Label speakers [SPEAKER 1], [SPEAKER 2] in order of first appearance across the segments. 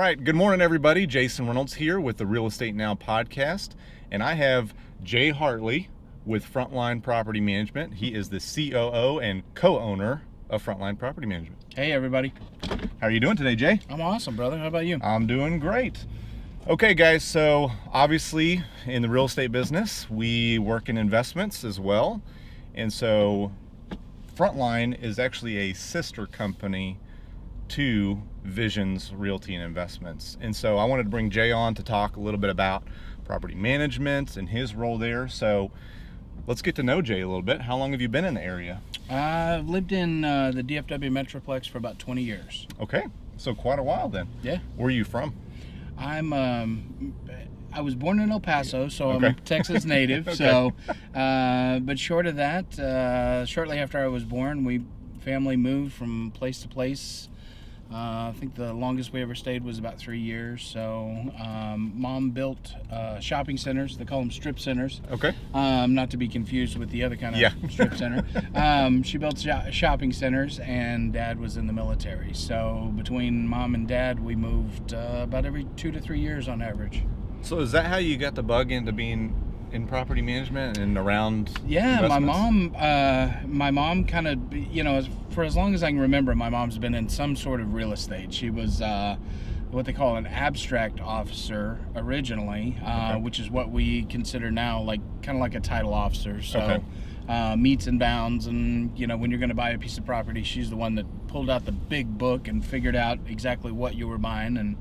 [SPEAKER 1] right, good morning everybody. Jason Reynolds here with the Real Estate Now podcast, and I have Jay Hartley with Frontline Property Management. He is the COO and co-owner of Frontline Property Management.
[SPEAKER 2] Hey everybody.
[SPEAKER 1] How are you doing today, Jay?
[SPEAKER 2] I'm awesome, brother. How about you?
[SPEAKER 1] I'm doing great. Okay guys, so obviously in the real estate business, we work in investments as well. And so Frontline is actually a sister company to Vision's Realty and Investments. And so I wanted to bring Jay on to talk a little bit about property management and his role there. So let's get to know Jay a little bit. How long have you been in the area?
[SPEAKER 2] I've lived in the DFW Metroplex for about 20 years.
[SPEAKER 1] Okay, so quite a while then.
[SPEAKER 2] Yeah.
[SPEAKER 1] Where are you from?
[SPEAKER 2] I was born in El Paso, so
[SPEAKER 1] Okay.
[SPEAKER 2] I'm a Texas native.
[SPEAKER 1] Okay.
[SPEAKER 2] So, but short of that, shortly after I was born, family moved from place to place. I think the longest we ever stayed was about 3 years. So, mom built shopping centers. They call them strip centers.
[SPEAKER 1] Okay.
[SPEAKER 2] Not to be confused with the other kind of strip center. She built shopping centers, and Dad was in the military. So between Mom and Dad, we moved about every 2 to 3 years on average.
[SPEAKER 1] So is that how you got the bug into being in property management and around
[SPEAKER 2] Yeah,
[SPEAKER 1] investments?
[SPEAKER 2] my mom kind of, for as long as I can remember, my mom's been in some sort of real estate. She was what they call an abstract officer originally, which is what we consider now kind of like a title officer. So meets and bounds, and when you're going to buy a piece of property, she's the one that pulled out the big book and figured out exactly what you were buying and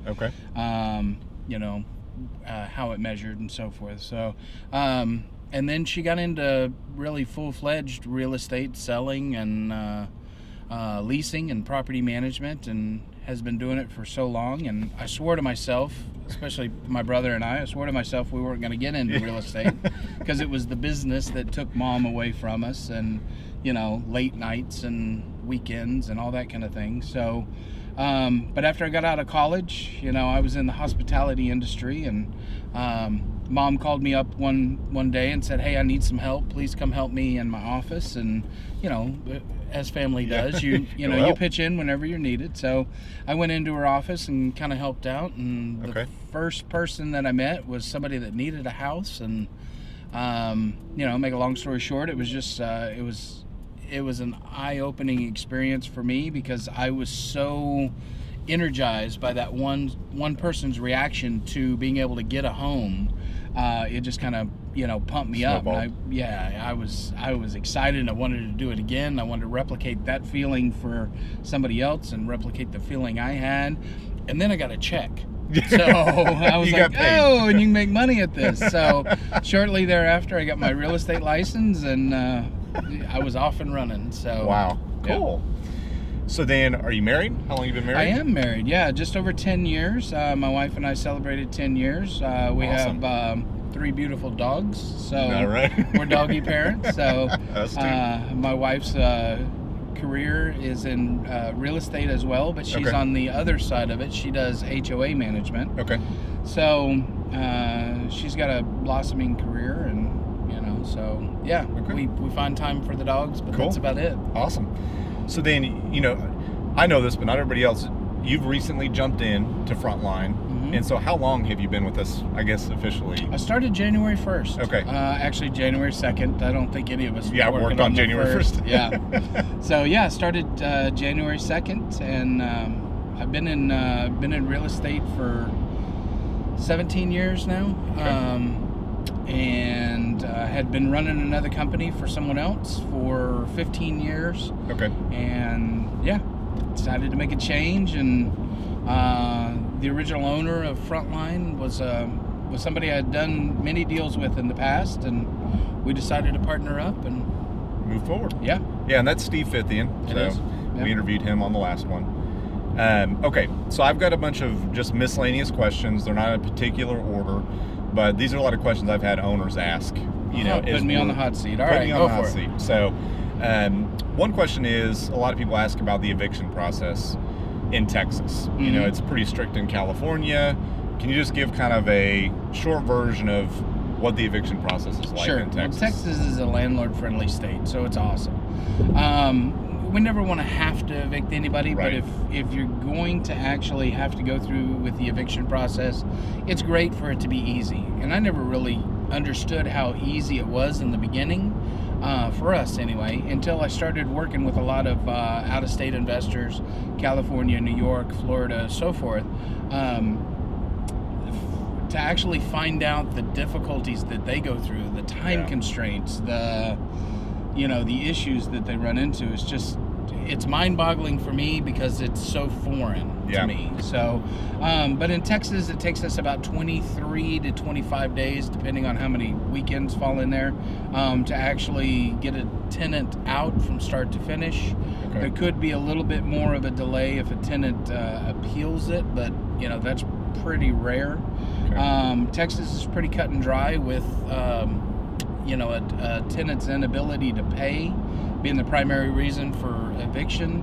[SPEAKER 2] how it measured and so forth. So, and then she got into really full-fledged real estate selling and leasing and property management, and has been doing it for so long. And I swore to myself, especially my brother and I swore to myself we weren't going to get into real estate because it was the business that took Mom away from us, and late nights and weekends and all that kind of thing. So but after I got out of college, I was in the hospitality industry, and Mom called me up one day and said, "Hey, I need some help. Please come help me in my office." And as family does, you pitch in whenever you're needed. So I went into her office and kind of helped out. And the first person that I met was somebody that needed a house. And make a long story short, it was just it was an eye-opening experience for me, because I was so energized by that one person's reaction to being able to get a home. It just kind of pumped me up. And I was excited, and I wanted to do it again. I wanted to replicate that feeling for somebody else and replicate the feeling I had. And then I got a check. So I was like, oh, and you can make money at this. So shortly thereafter, I got my real estate license, and I was off and running. So
[SPEAKER 1] wow, cool. Yeah. So then, are you married? How long have you been married?
[SPEAKER 2] I am married, yeah, just over 10 years. My wife and I celebrated 10 years. We
[SPEAKER 1] Awesome.
[SPEAKER 2] have 3 beautiful dogs, so
[SPEAKER 1] right.
[SPEAKER 2] We're doggy parents. So
[SPEAKER 1] Us too.
[SPEAKER 2] My wife's career is in real estate as well, but she's on the other side of it. She does HOA management. Okay. So she's got a blossoming career, and so yeah, we find time for the dogs, but that's about it.
[SPEAKER 1] Awesome. So then, I know this, but not everybody else. You've recently jumped in to Frontline, and so how long have you been with us, I guess, officially?
[SPEAKER 2] I started January 1st.
[SPEAKER 1] Okay.
[SPEAKER 2] Actually, January 2nd. I don't think any of us
[SPEAKER 1] worked on January 1st.
[SPEAKER 2] Yeah. So yeah, I started January 2nd, and I've been in real estate for 17 years now.
[SPEAKER 1] Okay.
[SPEAKER 2] And had been running another company for someone else for 15 years. Okay. And yeah, decided to make a change, and the original owner of Frontline was somebody I had done many deals with in the past, and we decided to partner up and
[SPEAKER 1] move forward.
[SPEAKER 2] Yeah.
[SPEAKER 1] Yeah, and that's Steve Fithian.
[SPEAKER 2] It is.
[SPEAKER 1] Yeah. We interviewed him on the last one. Okay, so I've got a bunch of just miscellaneous questions. They're not in a particular order, but these are a lot of questions I've had owners ask.
[SPEAKER 2] Putting me on the hot seat. All
[SPEAKER 1] right,
[SPEAKER 2] go
[SPEAKER 1] on the
[SPEAKER 2] for
[SPEAKER 1] hot
[SPEAKER 2] it.
[SPEAKER 1] seat. So, one question is, a lot of people ask about the eviction process in Texas.
[SPEAKER 2] Mm-hmm.
[SPEAKER 1] It's pretty strict in California. Can you just give kind of a short version of what the eviction process is like in Texas?
[SPEAKER 2] Well, Texas is a landlord-friendly state, so it's awesome. we never want to have to evict anybody,
[SPEAKER 1] Right.
[SPEAKER 2] but if you're going to actually have to go through with the eviction process, it's great for it to be easy. And I never really understood how easy it was in the beginning, for us anyway, until I started working with a lot of out-of-state investors, California, New York, Florida, so forth, to actually find out the difficulties that they go through, the time constraints, the issues that they run into. It's mind-boggling for me because it's so foreign to me. So, but in Texas, it takes us about 23 to 25 days, depending on how many weekends fall in there, to actually get a tenant out from start to finish.
[SPEAKER 1] Okay.
[SPEAKER 2] There could be a little bit more of a delay if a tenant appeals it, but that's pretty rare.
[SPEAKER 1] Okay.
[SPEAKER 2] Texas is pretty cut and dry with a tenant's inability to pay being the primary reason for eviction.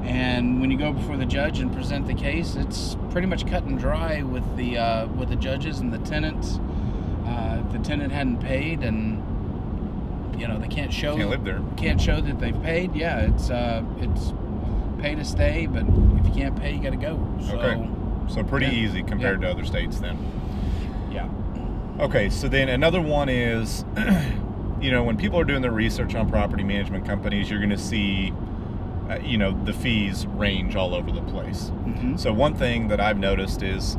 [SPEAKER 2] And when you go before the judge and present the case, it's pretty much cut and dry with the judges and the tenants. If the tenant hadn't paid and they can't show that they've paid, it's pay to stay, but if you can't pay, you got to go. So,
[SPEAKER 1] Okay. So pretty easy compared to other states then.
[SPEAKER 2] Yeah.
[SPEAKER 1] Okay, so then another one is, when people are doing their research on property management companies, you're going to see, the fees range all over the place.
[SPEAKER 2] Mm-hmm.
[SPEAKER 1] So one thing that I've noticed is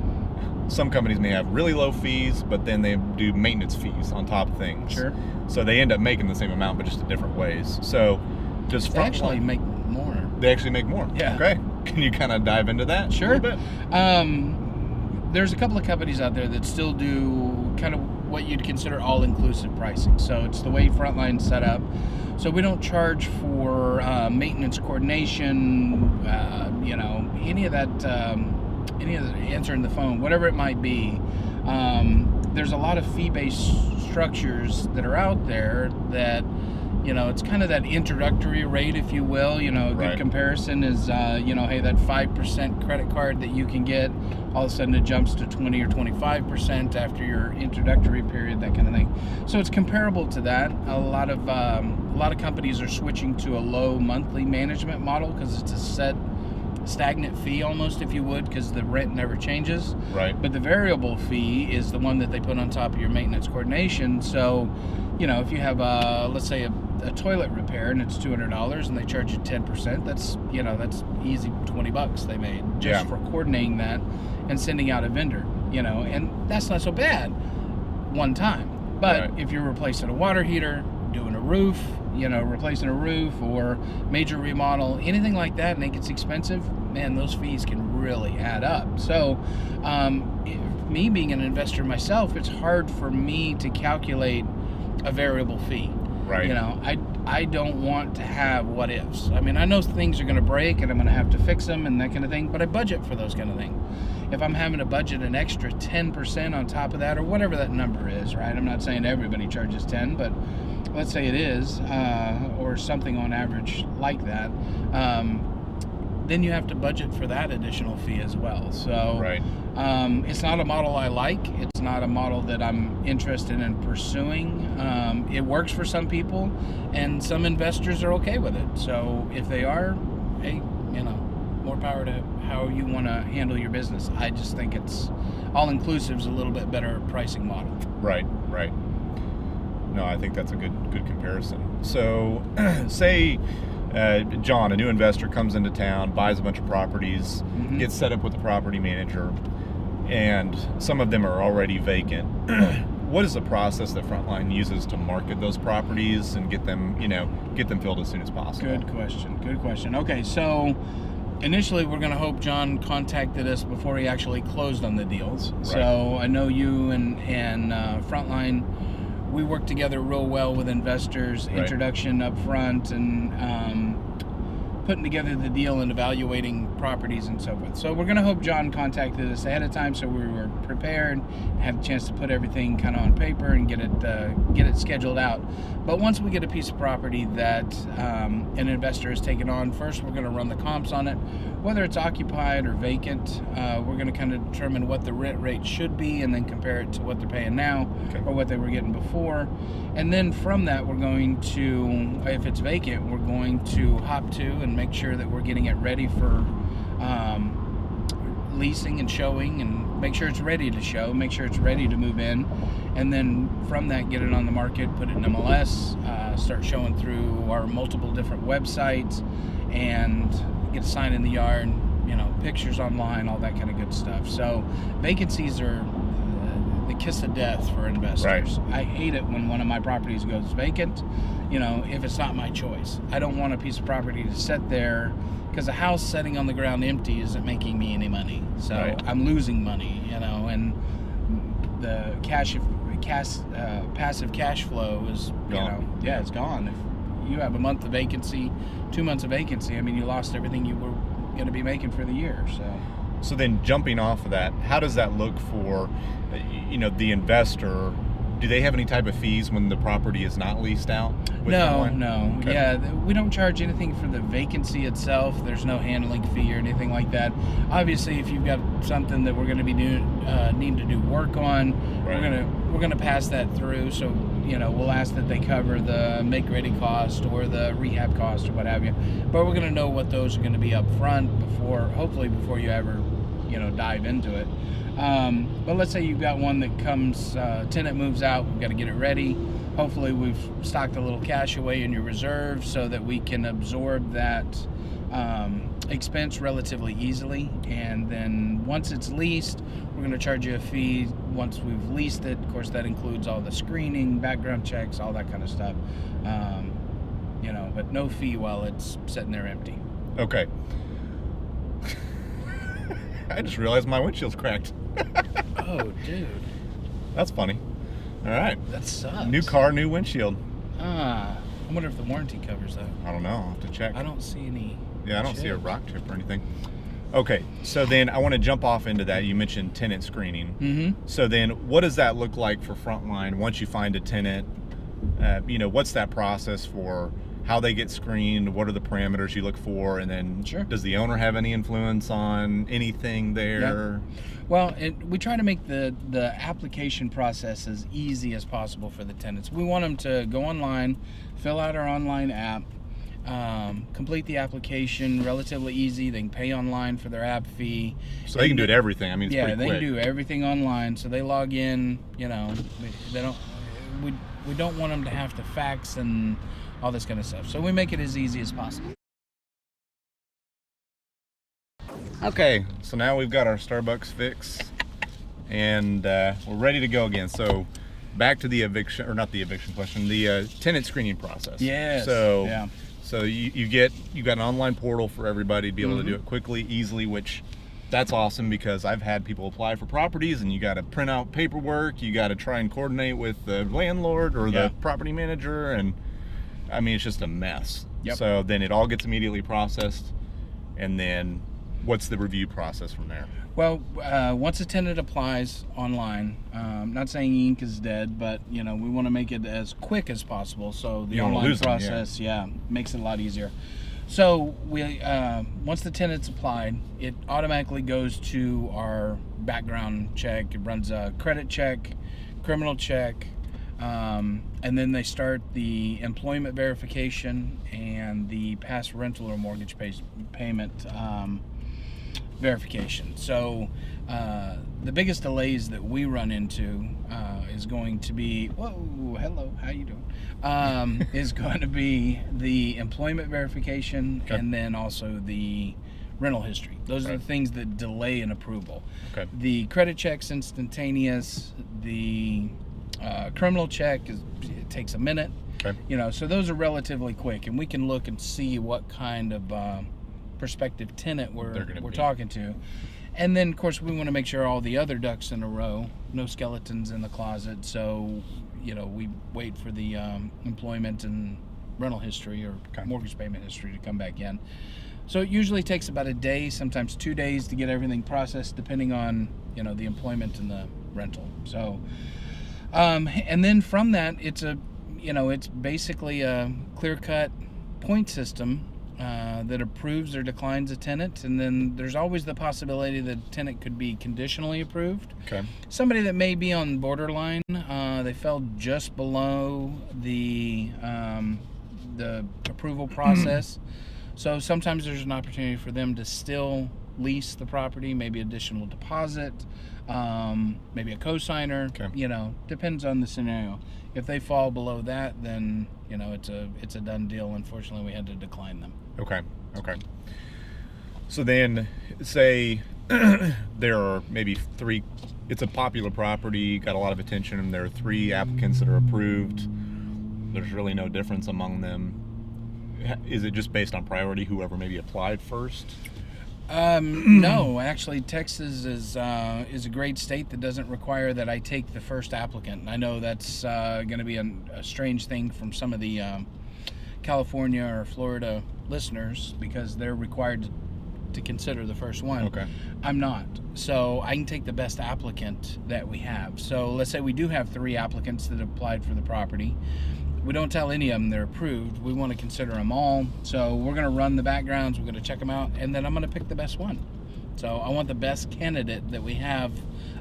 [SPEAKER 1] some companies may have really low fees, but then they do maintenance fees on top of things.
[SPEAKER 2] Sure.
[SPEAKER 1] So they end up making the same amount, but just in different ways. So does
[SPEAKER 2] They actually make more.
[SPEAKER 1] They actually make more?
[SPEAKER 2] Yeah.
[SPEAKER 1] Okay. Can you kind of dive into that
[SPEAKER 2] Sure.
[SPEAKER 1] a little bit?
[SPEAKER 2] There's a couple of companies out there that still do kind of what you'd consider all-inclusive pricing. So it's the way Frontline's set up. So we don't charge for maintenance coordination, any of that, any of the answering the phone, whatever it might be. There's a lot of fee-based structures that are out there that, it's kind of that introductory rate, if you will. A good comparison is, hey, that 5% credit card that you can get, all of a sudden it jumps to 20 or 25% after your introductory period, that kind of thing. So it's comparable to that. A lot of companies are switching to a low monthly management model because it's a set stagnant fee almost, if you would, because the rent never changes.
[SPEAKER 1] Right.
[SPEAKER 2] But the variable fee is the one that they put on top of your maintenance coordination. So, if you have let's say a toilet repair and it's $200 and they charge you 10%, that's easy $20 they made just for coordinating that and sending out a vendor, and that's not so bad one time. But if you're replacing a water heater, doing a roof, replacing a roof or major remodel, anything like that, and it gets expensive, man, those fees can really add up. So me being an investor myself, it's hard for me to calculate a variable fee.
[SPEAKER 1] Right.
[SPEAKER 2] I don't want to have what ifs. I mean, I know things are going to break and I'm going to have to fix them and that kind of thing, but I budget for those kind of things. If I'm having to budget an extra 10% on top of that, or whatever that number is, right? I'm not saying everybody charges 10, but let's say it is, or something on average like that, then you have to budget for that additional fee as well. So it's not a model I like. It's not a model that I'm interested in pursuing. It works for some people, and some investors are okay with it. So if they are, hey, more power to how you want to handle your business. I just think it's all-inclusive is a little bit better pricing model. Right.
[SPEAKER 1] No, I think that's a good comparison. So, say John, a new investor, comes into town, buys a bunch of properties, gets set up with a property manager, and some of them are already vacant. What is the process that Frontline uses to market those properties and get them filled as soon as possible?
[SPEAKER 2] Good question. Okay, so initially we're going to hope John contacted us before he actually closed on the deals. Right. So I know you and Frontline, we work together real well with investors, introduction up front, and putting together the deal and evaluating properties and so forth. So we're going to hope John contacted us ahead of time so we were prepared, had a chance to put everything kind of on paper and get it scheduled out. But once we get a piece of property that an investor has taken on, first we're going to run the comps on it, whether it's occupied or vacant. We're going to kind of determine what the rent rate should be and then compare it to what they're paying now or what they were getting before. And then from that, we're going to, if it's vacant, we're going to hop to and make sure that we're getting it ready for leasing and showing, and make sure it's ready to show, make sure it's ready to move in, and then from that get it on the market, put it in MLS, start showing through our multiple different websites, and get a sign in the yard, you know, pictures online, all that kind of good stuff. So vacancies are the kiss of death for investors.
[SPEAKER 1] Right.
[SPEAKER 2] I hate it when one of my properties goes vacant, you know, if it's not my choice. I don't want a piece of property to sit there, because a house sitting on the ground empty isn't making me any money. So I'm losing money, you know, and the passive cash flow is, you know, it's gone. If you have a month of vacancy, 2 months of vacancy, I mean, you lost everything you were going to be making for the year.
[SPEAKER 1] So then jumping off of that, how does that look for, you know, the investor? Do they have any type of fees when the property is not leased out?
[SPEAKER 2] No.
[SPEAKER 1] Okay.
[SPEAKER 2] Yeah, we don't charge anything for the vacancy itself. There's no handling fee or anything like that. Obviously, if you've got something that we're going to be need to do work on, we're gonna pass that through. So, you know, we'll ask that they cover the make-ready cost or the rehab cost or what have you. But we're going to know what those are going to be up front hopefully before you ever, you know, dive into it. But let's say you've got one that comes, tenant moves out, we've got to get it ready. Hopefully we've stocked a little cash away in your reserve so that we can absorb that expense relatively easily. And then once it's leased, we're going to charge you a fee once we've leased it. Of course, that includes all the screening, background checks, all that kind of stuff. You know, but no fee while it's sitting there empty.
[SPEAKER 1] Okay. I just realized my windshield's cracked.
[SPEAKER 2] Oh, dude.
[SPEAKER 1] That's funny. All right.
[SPEAKER 2] That sucks.
[SPEAKER 1] New car, new windshield.
[SPEAKER 2] I wonder if the warranty covers that.
[SPEAKER 1] I don't know. I'll have to check.
[SPEAKER 2] I don't see any.
[SPEAKER 1] Yeah, I don't see a rock chip or anything. Okay, so then I want to jump off into that. You mentioned tenant screening.
[SPEAKER 2] Mm-hmm.
[SPEAKER 1] So then what does that look like for Frontline once you find a tenant? You know, what's that process for how they get screened? What are the parameters you look for? And then does the owner have any influence on anything there?
[SPEAKER 2] Yep. Well, we try to make the application process as easy as possible for the tenants. We want them to go online, fill out our online app, complete the application relatively easy. They can pay online for their app fee.
[SPEAKER 1] So they can do everything. I mean, it's pretty quick.
[SPEAKER 2] They can do everything online. So they log in, you know, they don't, we don't want them to have to fax and all this kind of stuff. So we make it as easy as possible.
[SPEAKER 1] Okay, so now we've got our Starbucks fix and we're ready to go again. So back to the eviction, or not the eviction question, the tenant screening process.
[SPEAKER 2] Yes.
[SPEAKER 1] So you got an online portal for everybody to be able to do it quickly, easily, which that's awesome, because I've had people apply for properties and you got to print out paperwork, you got to try and coordinate with the landlord or the property manager, and I mean, it's just a mess.
[SPEAKER 2] Yep.
[SPEAKER 1] So then it all gets immediately processed, and then what's the review process from there?
[SPEAKER 2] Well, once a tenant applies online, not saying ink is dead, but you know, we want to make it as quick as possible. So the online process, makes it a lot easier. So we, once the tenant's applied, it automatically goes to our background check. It runs a credit check, criminal check, and then they start the employment verification and the past rental or mortgage payment verification. So the biggest delays that we run into is going to be, whoa, hello, how you doing? Is going to be the employment verification and then also the rental history. Those are the things that delay an approval. The credit check's instantaneous. The criminal check it takes a minute. You know, so those are relatively quick, and we can look and see what kind of prospective tenant we're talking to. And then, of course, we want to make sure all the other ducks in a row, no skeletons in the closet. So, you know, we wait for the employment and rental history or mortgage payment history to come back in. So it usually takes about a day, sometimes 2 days to get everything processed, depending on, you know, the employment and the rental. So, and then from that, it's a it's basically a clear-cut point system that approves or declines a tenant, and then there's always the possibility that a tenant could be conditionally approved.
[SPEAKER 1] Okay.
[SPEAKER 2] Somebody that may be on borderline, they fell just below the approval process. So sometimes there's an opportunity for them to still lease the property, maybe additional deposit, maybe a co-signer.
[SPEAKER 1] Okay.
[SPEAKER 2] Depends on the scenario. If they fall below that, then it's a done deal. Unfortunately, we had to decline them.
[SPEAKER 1] Okay. So then, say there are maybe 3. It's a popular property, got a lot of attention, and there are 3 applicants that are approved. There's really no difference among them. Is it just based on priority, whoever maybe applied first?
[SPEAKER 2] No, actually, Texas is a great state that doesn't require that I take the first applicant. I know that's going to be a strange thing from some of the California or Florida listeners, because they're required to consider the first one.
[SPEAKER 1] Okay.
[SPEAKER 2] I'm not. So I can take the best applicant that we have. So let's say we do have 3 applicants that applied for the property. We don't tell any of them they're approved. We want to consider them all. So we're going to run the backgrounds, we're going to check them out, and then I'm going to pick the best one. So I want the best candidate that we have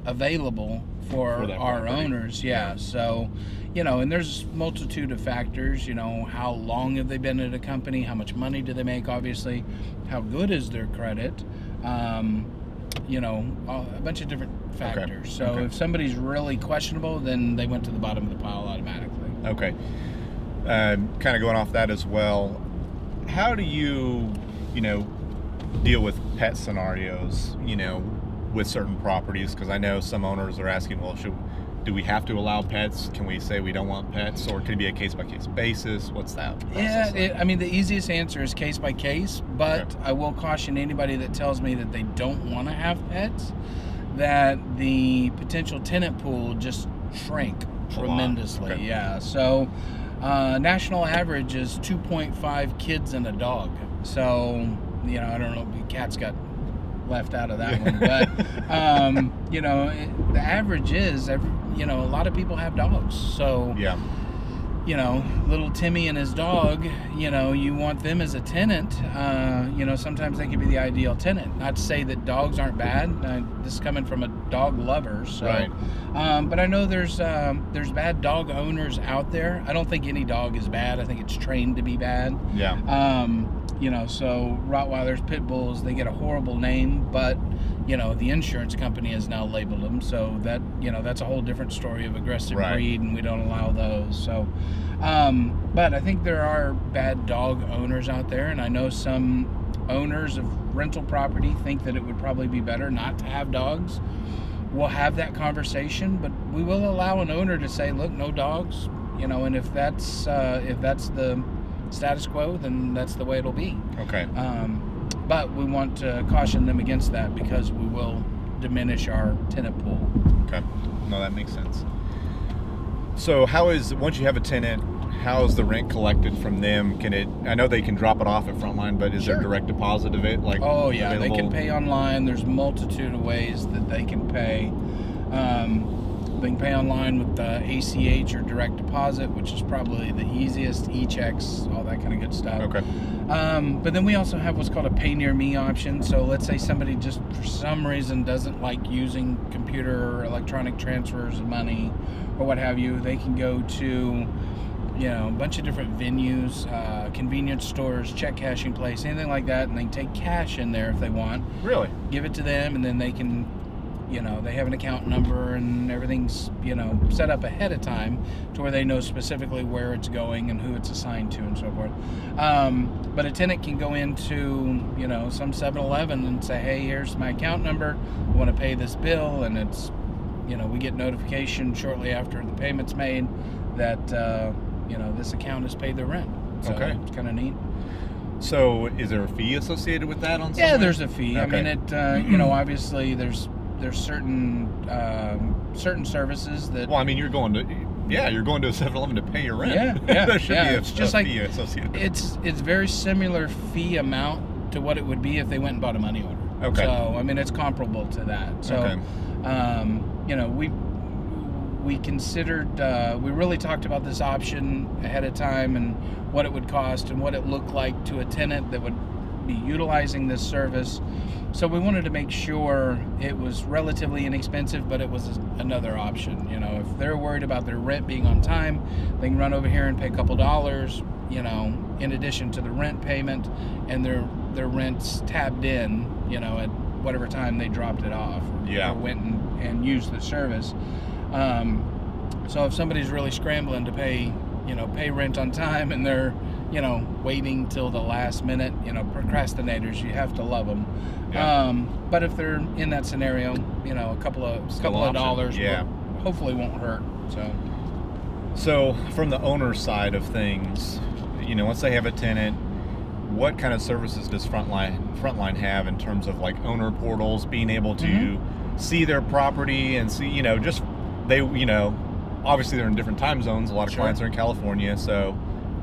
[SPEAKER 2] available for our
[SPEAKER 1] property.
[SPEAKER 2] Owners. Yeah. So, and there's multitude of factors, how long have they been at a company, how much money do they make, obviously, how good is their credit, a bunch of different factors.
[SPEAKER 1] Okay.
[SPEAKER 2] So
[SPEAKER 1] Okay.
[SPEAKER 2] if somebody's really questionable, then they went to the bottom of the pile automatically.
[SPEAKER 1] Okay. Kind of going off that as well, how do you, deal with pet scenarios, with certain properties? Because I know some owners are asking, well, do we have to allow pets? Can we say we don't want pets, or could it be a case-by-case basis? What's that process like?
[SPEAKER 2] The easiest answer is case by case, but
[SPEAKER 1] Okay.
[SPEAKER 2] I will caution anybody that tells me that they don't want to have pets, that the potential tenant pool just shrank tremendously.
[SPEAKER 1] Okay.
[SPEAKER 2] Yeah. So national average is 2.5 kids and a dog. So I don't know, the cats got left out of that one, but the average is a lot of people have dogs. So
[SPEAKER 1] Yeah.
[SPEAKER 2] Little Timmy and his dog, you want them as a tenant. Sometimes they can be the ideal tenant. Not to say that dogs aren't bad. This is coming from a dog lover. So,
[SPEAKER 1] Right.
[SPEAKER 2] But I know there's bad dog owners out there. I don't think any dog is bad. I think it's trained to be bad.
[SPEAKER 1] Yeah.
[SPEAKER 2] So Rottweilers, Pit Bulls, they get a horrible name, but the insurance company has now labeled them, so that that's a whole different story of aggressive
[SPEAKER 1] Right.
[SPEAKER 2] breed, and we don't allow those. So, but I think there are bad dog owners out there, and I know some owners of rental property think that it would probably be better not to have dogs. We'll have that conversation, but we will allow an owner to say, look, no dogs, and if that's the status quo, then that's the way it'll be.
[SPEAKER 1] Okay.
[SPEAKER 2] But we want to caution them against that, because we will diminish our tenant pool.
[SPEAKER 1] Okay. No, that makes sense. So once you have a tenant, how is the rent collected from them? I know they can drop it off at Frontline, but is there direct deposit of it?
[SPEAKER 2] Oh yeah,
[SPEAKER 1] available?
[SPEAKER 2] they can pay online. There's a multitude of ways that they can pay. They can pay online with ACH or direct deposit, which is probably the easiest, e-checks, all that kind of good stuff.
[SPEAKER 1] Okay.
[SPEAKER 2] But then we also have what's called a pay near me option. So let's say somebody just for some reason doesn't like using computer or electronic transfers of money or what have you. They can go to a bunch of different venues, convenience stores, check cashing place, anything like that, and they can take cash in there if they want.
[SPEAKER 1] Really?
[SPEAKER 2] Give it to them, and then they can, they have an account number and everything's, set up ahead of time to where they know specifically where it's going and who it's assigned to and so forth. But a tenant can go into, some 7-Eleven and say, hey, here's my account number. I want to pay this bill, and it's, we get notification shortly after the payment's made that, this account has paid the rent. So
[SPEAKER 1] Okay.
[SPEAKER 2] it's kind of neat.
[SPEAKER 1] So is there a fee associated with that on some
[SPEAKER 2] Yeah,
[SPEAKER 1] way?
[SPEAKER 2] there's a fee.
[SPEAKER 1] Okay.
[SPEAKER 2] I mean, obviously there's certain services that.
[SPEAKER 1] Well, I mean, you're going to a 7-Eleven to pay your rent.
[SPEAKER 2] Yeah,
[SPEAKER 1] There should be
[SPEAKER 2] it's just like
[SPEAKER 1] fee associated with it.
[SPEAKER 2] it's very similar fee amount to what it would be if they went and bought a money order.
[SPEAKER 1] Okay.
[SPEAKER 2] So I mean, it's comparable to that. So,
[SPEAKER 1] Okay.
[SPEAKER 2] we considered, we really talked about this option ahead of time and what it would cost and what it looked like to a tenant that would be utilizing this service. So we wanted to make sure it was relatively inexpensive, but it was another option. You know, if they're worried about their rent being on time, they can run over here and pay a couple dollars, you know, in addition to the rent payment, and their rent's tabbed in, you know, at whatever time they dropped it off,
[SPEAKER 1] yeah,
[SPEAKER 2] or went and used the service. So if somebody's really scrambling to pay rent on time, and they're, you know, waiting till the last minute, you know, procrastinators, you have to love them. Yeah. But if they're in that scenario, you know, a couple of dollars,
[SPEAKER 1] yeah,
[SPEAKER 2] hopefully won't hurt.
[SPEAKER 1] So from the owner side of things, you know, once they have a tenant, what kind of services does Frontline have in terms of like owner portals, being able to see their property and see, you know, just they, you know, obviously they're in different time zones. A lot of clients are in California, so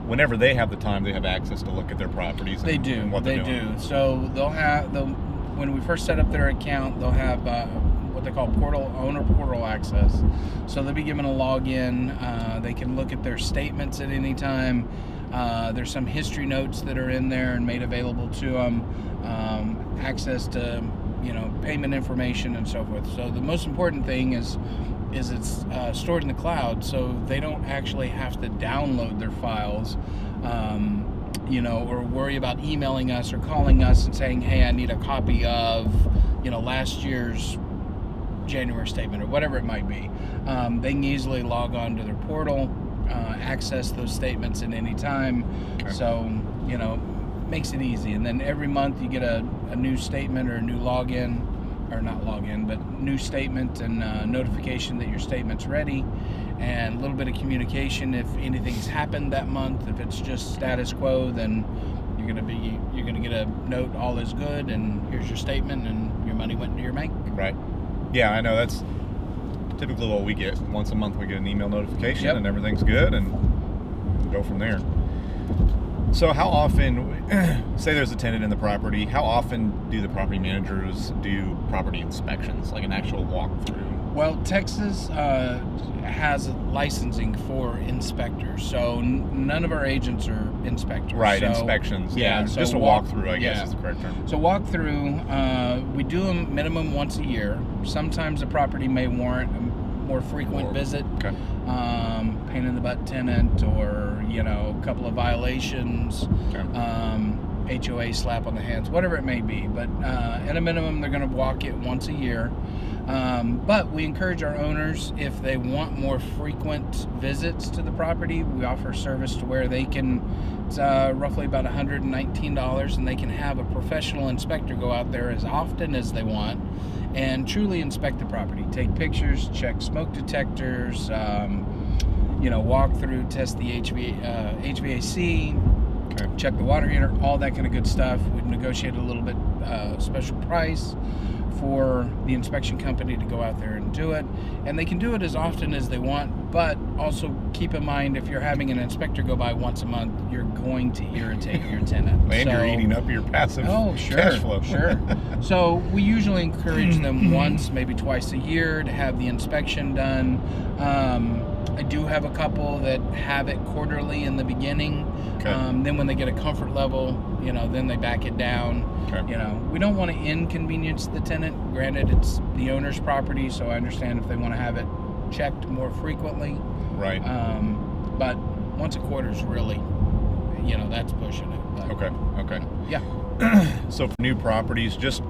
[SPEAKER 1] whenever they have the time, they have access to look at their properties.
[SPEAKER 2] They do.
[SPEAKER 1] And what they're doing.
[SPEAKER 2] So they'll have when we first set up their account, they'll have what they call owner portal access. So they'll be given a login. They can look at their statements at any time. There's some history notes that are in there and made available to them. Access to, you know, payment information and so forth. So the most important thing is it's stored in the cloud, so they don't actually have to download their files, you know, or worry about emailing us or calling us and saying, hey, I need a copy of, you know, last year's January statement or whatever it might be. They can easily log on to their portal, access those statements at any time. Okay. So, you know, makes it easy. And then every month you get a new statement or a new login, or not login, but new statement and notification that your statement's ready, and a little bit of communication if anything's happened that month. If it's just status quo, then you're gonna get a note, all is good, and here's your statement, and your money went into your bank.
[SPEAKER 1] Right. Yeah, I know that's typically what we get. Once a month we get an email notification, and everything's good, and go from there. So how often, say there's a tenant in the property, how often do the property managers do property inspections, like an actual walkthrough?
[SPEAKER 2] Well, Texas has licensing for inspectors, so none of our agents are inspectors.
[SPEAKER 1] Right,
[SPEAKER 2] so,
[SPEAKER 1] inspections. Yeah, so just a walkthrough, I guess is the correct term.
[SPEAKER 2] So walkthrough, we do them minimum once a year. Sometimes the property may warrant a more frequent visit. Okay. Pain in the butt tenant, or, you know, a couple of violations, HOA slap on the hands, whatever it may be. But at a minimum, they're going to walk it once a year. But we encourage our owners, if they want more frequent visits to the property, we offer service to where they can, it's roughly about $119, and they can have a professional inspector go out there as often as they want and truly inspect the property, take pictures, check smoke detectors, you know, walk through, test the HVAC, check the water heater, all that kind of good stuff. We've negotiated a little bit special price for the inspection company to go out there and do it, and they can do it as often as they want. But also keep in mind, if you're having an inspector go by once a month, you're going to irritate your tenant,
[SPEAKER 1] and you're eating up your passive cash flow.
[SPEAKER 2] Sure. So we usually encourage them once, maybe twice a year, to have the inspection done. I do have a couple that have it quarterly in the beginning. Then when they get a comfort level, you know, then they back it down. You know, we don't want to inconvenience the tenant. Granted, it's the owner's property, so I understand if they want to have it checked more frequently.
[SPEAKER 1] Right.
[SPEAKER 2] But once a quarter is really, you know, that's pushing it. But,
[SPEAKER 1] Okay.
[SPEAKER 2] Yeah.
[SPEAKER 1] So for new properties, just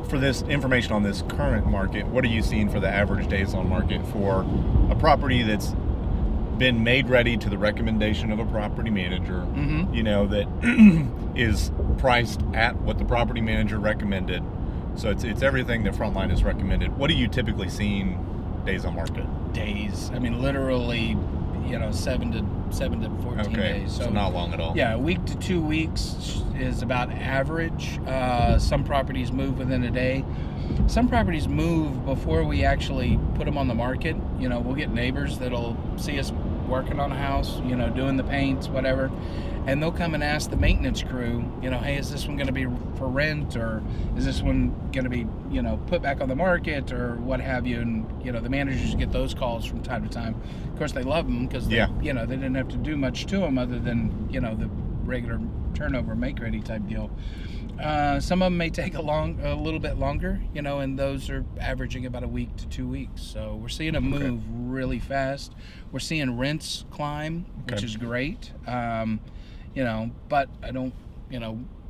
[SPEAKER 1] for this information on this current market, what are you seeing for the average days on market for a property that's been made ready to the recommendation of a property manager, you know, that is priced at what the property manager recommended? So it's everything that Frontline has recommended. What are you typically seeing days on market?
[SPEAKER 2] Days. I mean, literally, you know, 7 to 14 days.
[SPEAKER 1] So not long at all.
[SPEAKER 2] Yeah, a week to 2 weeks is about average. Some properties move within a day. Some properties move before we actually put them on the market. You know, we'll get neighbors that'll see us working on a house, doing the paints, whatever, and they'll come and ask the maintenance crew, hey, is this one going to be for rent, or is this one going to be, put back on the market, or what have you? And the managers get those calls from time to time. Of course, they love them because they didn't have to do much to them other than the regular turnover make ready type deal. Some of them may take a little bit longer, and those are averaging about a week to 2 weeks. So we're seeing them move really fast. We're seeing rents climb, which is great. But I don't,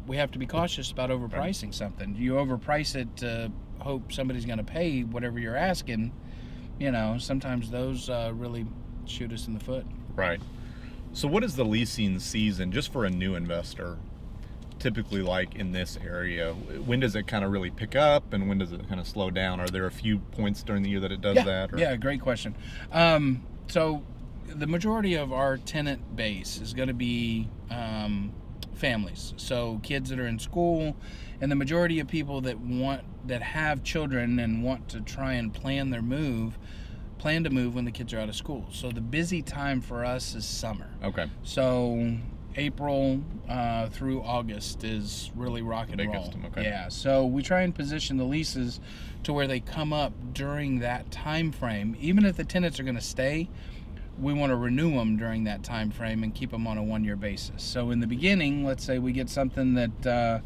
[SPEAKER 2] we have to be cautious about overpricing something. You overprice it to hope somebody's going to pay whatever you're asking. Sometimes those really shoot us in the foot.
[SPEAKER 1] Right. So what is the leasing season just for a new investor typically like in this area? When does it kind of really pick up, and when does it kind of slow down? Are there a few points during the year that it does that? Or?
[SPEAKER 2] Yeah, great question. So the majority of our tenant base is going to be families, so kids that are in school, and the majority of people that have children and want to try and plan to move when the kids are out of school. So the busy time for us is summer. Okay. So April through August is really rock and roll. Okay. Yeah, so we try and position the leases to where they come up during that time frame. Even if the tenants are going to stay, we want to renew them during that time frame and keep them on a 1-year basis. So in the beginning, let's say we get something that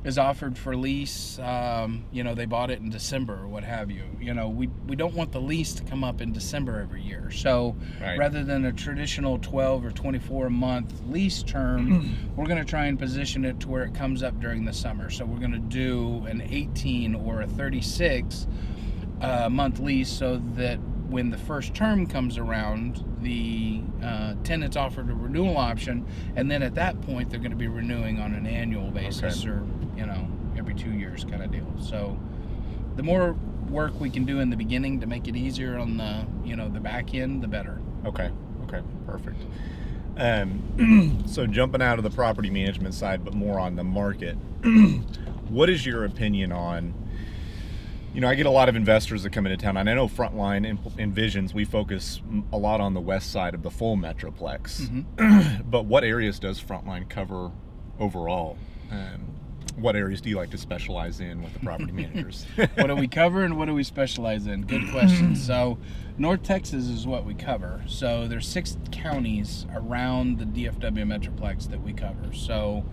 [SPEAKER 2] is offered for lease, they bought it in December or what have you. We don't want the lease to come up in December every year. So rather than a traditional 12 or 24 month lease term, we're going to try and position it to where it comes up during the summer. So we're going to do an 18 or a 36 month lease, so that when the first term comes around, the tenant's offered a renewal option, and then at that point they're going to be renewing on an annual basis, or every 2 years kind of deal. So the more work we can do in the beginning to make it easier on the back end, the better. Okay, perfect.
[SPEAKER 1] So jumping out of the property management side, but more on the market, what is your opinion on, I get a lot of investors that come into town, and I know Frontline envisions we focus a lot on the west side of the full Metroplex. But what areas does Frontline cover overall? What areas do you like to specialize in with the property managers?
[SPEAKER 2] What do we cover and what do we specialize in? Good question. So North Texas is what we cover. So there's 6 counties around the DFW Metroplex that we cover. So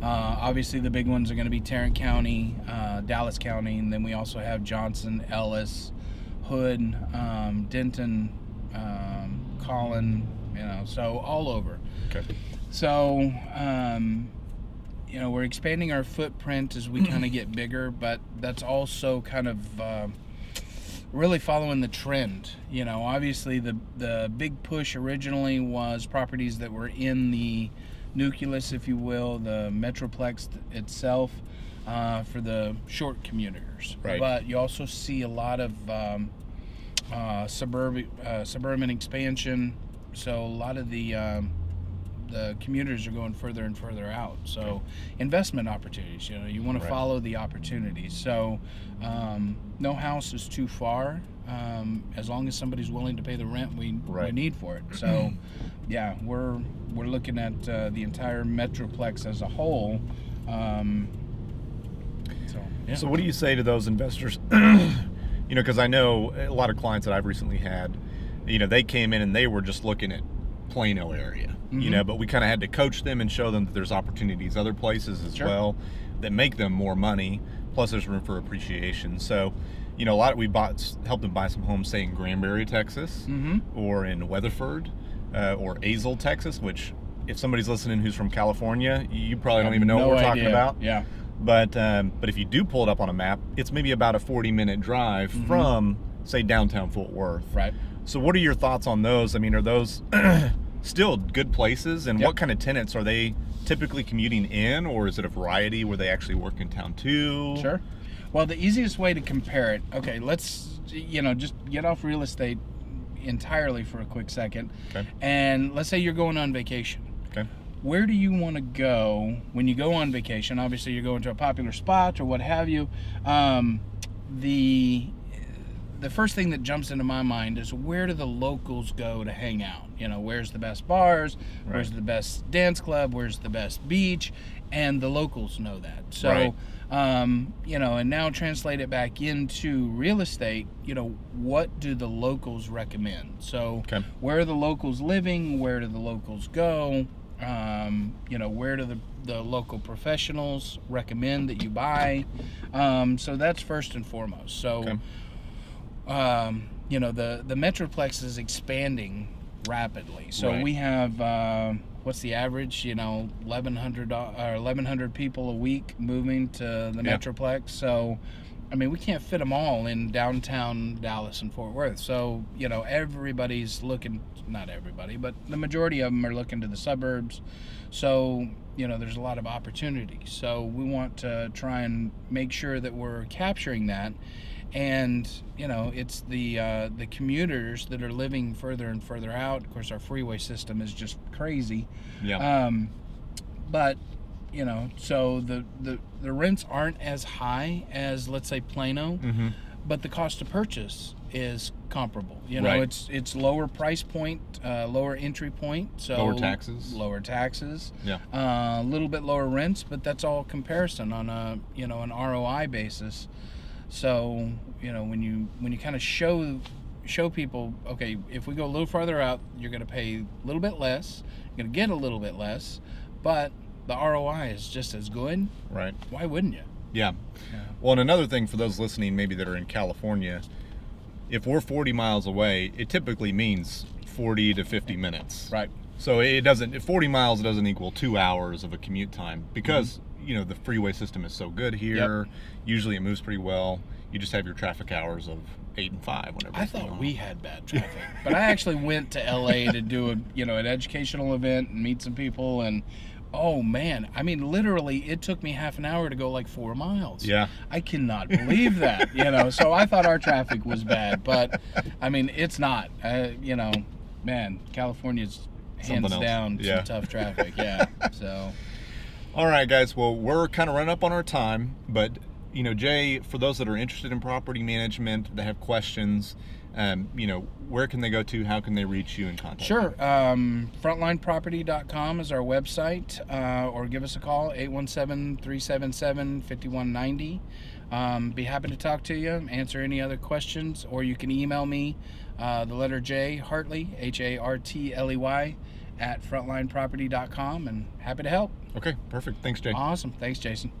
[SPEAKER 2] obviously the big ones are going to be Tarrant County, Dallas County, and then we also have Johnson, Ellis, Hood, Denton, Collin, so all over. Okay. So we're expanding our footprint as we kind of get bigger, but that's also kind of really following the trend. Obviously the big push originally was properties that were in the nucleus, if you will, the Metroplex itself, for the short commuters. Right. But you also see a lot of suburban expansion, so a lot of the commuters are going further and further out. So investment opportunities, you want to follow the opportunities. So no house is too far, as long as somebody's willing to pay the rent we need for it. So yeah, we're looking at the entire Metroplex as a whole.
[SPEAKER 1] So what do you say to those investors? Because I know a lot of clients that I've recently had, they came in and they were just looking at Plano area, but we kind of had to coach them and show them that there's opportunities other places as well that make them more money, plus there's room for appreciation. So we helped them buy some homes, say in Granbury, Texas, or in Weatherford, or Azle, Texas, which if somebody's listening who's from California, you probably don't even know what we're talking about. Yeah. But if you do pull it up on a map, it's maybe about a 40-minute drive from, say, downtown Fort Worth. Right. So what are your thoughts on those? I mean, are those still good places? And what kind of tenants are they typically commuting in? Or is it a variety where they actually work in town too?
[SPEAKER 2] Sure. Well, the easiest way to compare it, okay, let's, just get off real estate entirely for a quick second. Okay. And let's say you're going on vacation. Okay. Where do you want to go when you go on vacation? Obviously, you're going to a popular spot or what have you. The the first thing that jumps into my mind is, where do the locals go to hang out? You know, where's the best bars?
[SPEAKER 1] Right.
[SPEAKER 2] Where's the best dance club? Where's the best beach? And the locals know that. So,
[SPEAKER 1] Right.
[SPEAKER 2] you know, and now translate it back into real estate, you know, what do the locals recommend? So
[SPEAKER 1] Okay.
[SPEAKER 2] where are the locals living? Where do the locals go? You know, where do the local professionals recommend that you buy? So that's first and foremost. So,
[SPEAKER 1] Okay.
[SPEAKER 2] you know, the Metroplex is expanding rapidly. So
[SPEAKER 1] Right.
[SPEAKER 2] we have, what's the average? You know, 1,100 people a week moving to the
[SPEAKER 1] Yeah.
[SPEAKER 2] Metroplex. So, I mean, we can't fit them all in downtown Dallas and Fort Worth. So, you know, everybody's looking, not everybody, but the majority of them are looking to the suburbs. So, you know, there's a lot of opportunities. So we want to try and make sure that we're capturing that. And, you know, it's the commuters that are living further and further out. Of course, our freeway system is just crazy.
[SPEAKER 1] Yeah.
[SPEAKER 2] But, you know, so the rents aren't as high as, let's say, Plano,
[SPEAKER 1] Mm-hmm.
[SPEAKER 2] but the cost to purchase is comparable. You know,
[SPEAKER 1] Right.
[SPEAKER 2] it's lower price point, lower entry point, so
[SPEAKER 1] Lower taxes.
[SPEAKER 2] lower taxes,
[SPEAKER 1] Yeah.
[SPEAKER 2] a little bit lower rents, but that's all comparison on a, you know, an ROI basis. So, you know, when you kind of show people, okay, if we go a little farther out, you're going to pay a little bit less, you're going to get a little bit less, but the ROI is just as good.
[SPEAKER 1] Right.
[SPEAKER 2] Why wouldn't you?
[SPEAKER 1] Yeah.
[SPEAKER 2] Yeah.
[SPEAKER 1] Well, and another thing for those listening, maybe that are in California, if we're 40 miles away, it typically means 40 to 50 minutes.
[SPEAKER 2] Right.
[SPEAKER 1] So it doesn't, 40 miles doesn't equal 2 hours of a commute time because, you know, the freeway system is so good here. Usually it moves pretty well. You just have your traffic hours of 8 and 5 whenever.
[SPEAKER 2] I
[SPEAKER 1] it's going
[SPEAKER 2] thought
[SPEAKER 1] on.
[SPEAKER 2] we had bad traffic, but I actually went to LA to do a, you know, an educational event and meet some people, and oh man, I mean, literally, it took me half an hour to go like 4 miles.
[SPEAKER 1] Yeah.
[SPEAKER 2] I cannot believe that, you know. So I thought our traffic was bad, but I mean, it's not. You know, man, California's hands
[SPEAKER 1] Something else.
[SPEAKER 2] down
[SPEAKER 1] Yeah.
[SPEAKER 2] some tough traffic. Yeah. So.
[SPEAKER 1] All right, guys. Well, we're kind of running up on our time, but you know, Jay, for those that are interested in property management, that have questions, you know, where can they go to? How can they reach you and contact
[SPEAKER 2] Sure.
[SPEAKER 1] you?
[SPEAKER 2] Frontlineproperty.com is our website, or give us a call, 817-377-5190. Be happy to talk to you, answer any other questions, or you can email me, the letter Jay Hartley, Hartley, at frontlineproperty.com, and happy to help.
[SPEAKER 1] Okay, perfect. Thanks, Jay.
[SPEAKER 2] Awesome. Thanks, Jason.